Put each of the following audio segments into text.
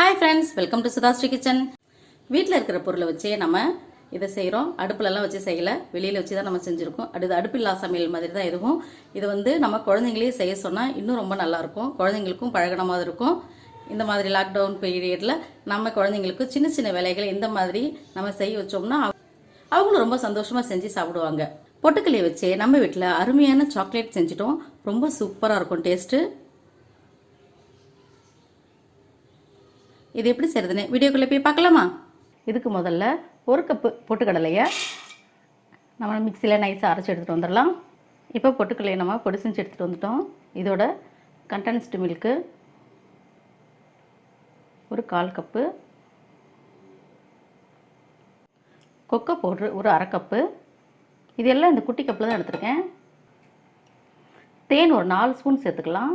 Hi friends, welcome to Tasty Kitchen. வீட்டில் இருக்கிற பொருளை வச்சே நம்ம இதை செய்கிறோம். அடுப்புலலாம் வச்சு செய்யலை, வெளியில் வச்சு தான் நம்ம செஞ்சுருக்கோம். அடுப்பில்லா சமையல் மாதிரி தான் இதுவும். இது நம்ம குழந்தைங்களே செய்ய சொன்னால் இன்னும் ரொம்ப நல்லாயிருக்கும். குழந்தைங்களுக்கும் பழகின மாதிரி இருக்கும். இந்த மாதிரி லாக்டவுன் பீரியடில் நம்ம குழந்தைங்களுக்கு சின்ன சின்ன வேலைகளை இந்த மாதிரி நம்ம செய்ய வச்சோம்னா அவங்களும் ரொம்ப சந்தோஷமாக செஞ்சு சாப்பிடுவாங்க. பொட்டுக்கல்லையை வச்சே நம்ம வீட்டில் அருமையான சாக்லேட் செஞ்சிட்டோம். ரொம்ப சூப்பராக இருக்கும் டேஸ்ட்டு. இது எப்படி செய்கிறதுன்னு வீடியோக்குள்ளே போய் பார்க்கலாமா? இதுக்கு முதல்ல ஒரு கப்பு பொட்டுக்கடலையை நம்ம மிக்சியில் நைஸாக அரைச்சி எடுத்துகிட்டு வந்துடலாம். இப்போ பொட்டுக்கடலையை நம்ம பொடி செஞ்சு எடுத்துகிட்டு வந்துட்டோம். இதோட கண்டென்ஸ்டு மில்க்கு ஒரு 1/4 கப்பு, கொக்கோ பவுட்ரு ஒரு 1/2 கப்பு, இது எல்லாம் இந்த குட்டி கப்பில் தான் எடுத்துருக்கேன். தேன் ஒரு 4 ஸ்பூன் சேர்த்துக்கலாம்.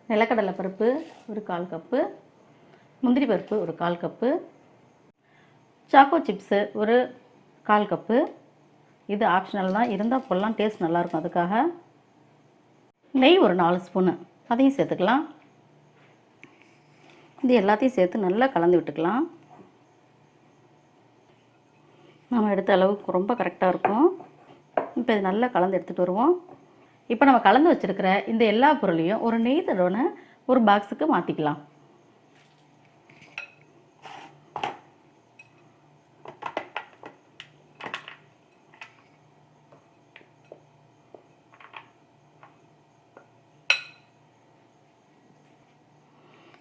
நிலக்கடலை பருப்பு ஒரு 1/4 கப்பு, முந்திரி பருப்பு ஒரு 1/4 கப்பு, சாக்கோ சிப்ஸு ஒரு 1/4 கப்பு. இது ஆப்ஷனல் தான், இருந்தால் போடலாம், டேஸ்ட் நல்லாயிருக்கும். அதுக்காக நெய் ஒரு 4 ஸ்பூனு அதையும் சேர்த்துக்கலாம். இது எல்லாத்தையும் சேர்த்து நல்லா கலந்து விட்டுக்கலாம். நம்ம எடுத்த அளவுக்கு ரொம்ப கரெக்டாக இருக்கும். இப்போ இது நல்லா கலந்து எடுத்துகிட்டு வருவோம். இப்போ நம்ம கலந்து வச்சுருக்கிற இந்த எல்லா பொருளையும் ஒரு நெய் தடவை ஒரு பாக்ஸுக்கு மாற்றிக்கலாம்.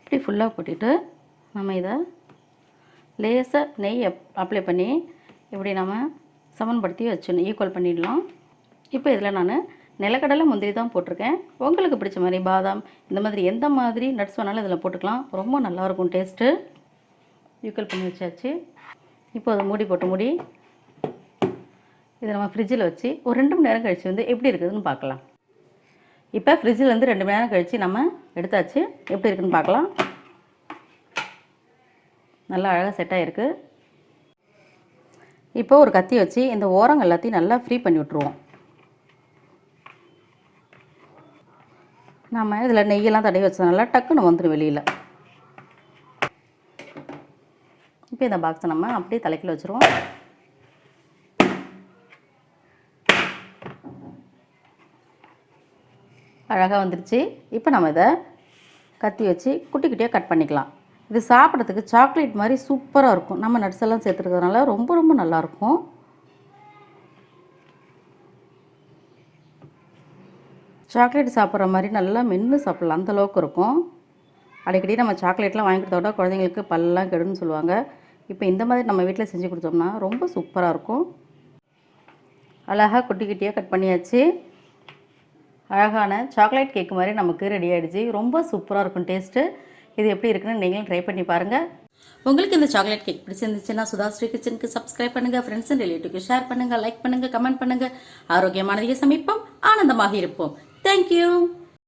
இப்படி ஃபுல்லாக போட்டுட்டு நம்ம இதை லேசாக நெய் அப்ளை பண்ணி இப்படி நம்ம சமன்படுத்தி வச்சிடணும், ஈக்குவல் பண்ணிடலாம். இப்போ இதில் நான் நிலக்கடலை முந்திரி தான் போட்டிருக்கேன். உங்களுக்கு பிடிச்ச மாதிரி பாதாம் இந்த மாதிரி எந்த மாதிரி நட்ஸ் வேணாலும் இதில் போட்டுக்கலாம். ரொம்ப நல்லாயிருக்கும் டேஸ்ட்டு. ஈக்குவல் பண்ணி வச்சாச்சு. இப்போ அதை மூடி இதை நம்ம ஃப்ரிட்ஜில் வச்சு ஒரு 2 மணி நேரம் கழித்து எப்படி இருக்குதுன்னு பார்க்கலாம். இப்போ ஃப்ரிட்ஜிலேருந்து 2 மணி நேரம் கழித்து நம்ம எடுத்தாச்சு. எப்படி இருக்குதுன்னு பார்க்கலாம். நல்லா அழகாக செட் ஆகிருக்கு. இப்போ ஒரு கத்தி வச்சு இந்த ஓரங்கள் எல்லாத்தையும் நல்லா ஃப்ரீ பண்ணி விட்ருவோம். நம்ம இதில் நெய்யெல்லாம் தடவி வச்சதுனால டக்குன்னு வந்துடும் வெளியில். இப்போ இந்த பாக்ஸை நம்ம அப்படியே தலைக்கில் வச்சுருவோம். அழகாக வந்துடுச்சு. இப்போ நம்ம இதை கத்தி வச்சு குட்டி குட்டியாக கட் பண்ணிக்கலாம். இது சாப்பிட்றதுக்கு சாக்லேட் மாதிரி சூப்பராக இருக்கும். நம்ம நட்ஸ் எல்லாம் சேர்த்துருக்கிறதுனால ரொம்ப ரொம்ப நல்லாயிருக்கும். சாக்லேட் சாப்பிட்ற மாதிரி நல்லா மென்று சாப்பிட்லாம், அந்தளவுக்கு இருக்கும். அடிக்கடி நம்ம சாக்லேட்லாம் வாங்கி கொடுத்தா விட குழந்தைங்களுக்கு பல்லாம் கெடுன்னு சொல்லுவாங்க. இப்போ இந்த மாதிரி நம்ம வீட்டில் செஞ்சு கொடுத்தோம்னா ரொம்ப சூப்பராக இருக்கும். அழகாக குட்டி குட்டியாக கட் பண்ணியாச்சு. அழகான சாக்லேட் கேக் மாதிரி நமக்கு ரெடி ஆகிடுச்சு. ரொம்ப சூப்பராக இருக்கும் டேஸ்ட்டு. இது எப்படி இருக்குன்னு நீங்களும் ட்ரை பண்ணி பாருங்கள். உங்களுக்கு இந்த சாக்லேட் கேக் பிடிச்சிருந்துச்சுன்னா சுதாஸ்ரீ கிச்சனுக்கு சப்ஸ்கிரைப் பண்ணுங்கள், ஃப்ரெண்ட்ஸ் அண்ட் ரிலேட்டிவ்க்கு ஷேர் பண்ணுங்கள், லைக் பண்ணுங்கள், கமெண்ட் பண்ணுங்கள். ஆரோக்கியமானதையே சமைப்போம், ஆனந்தமாக இருப்போம். Thank you.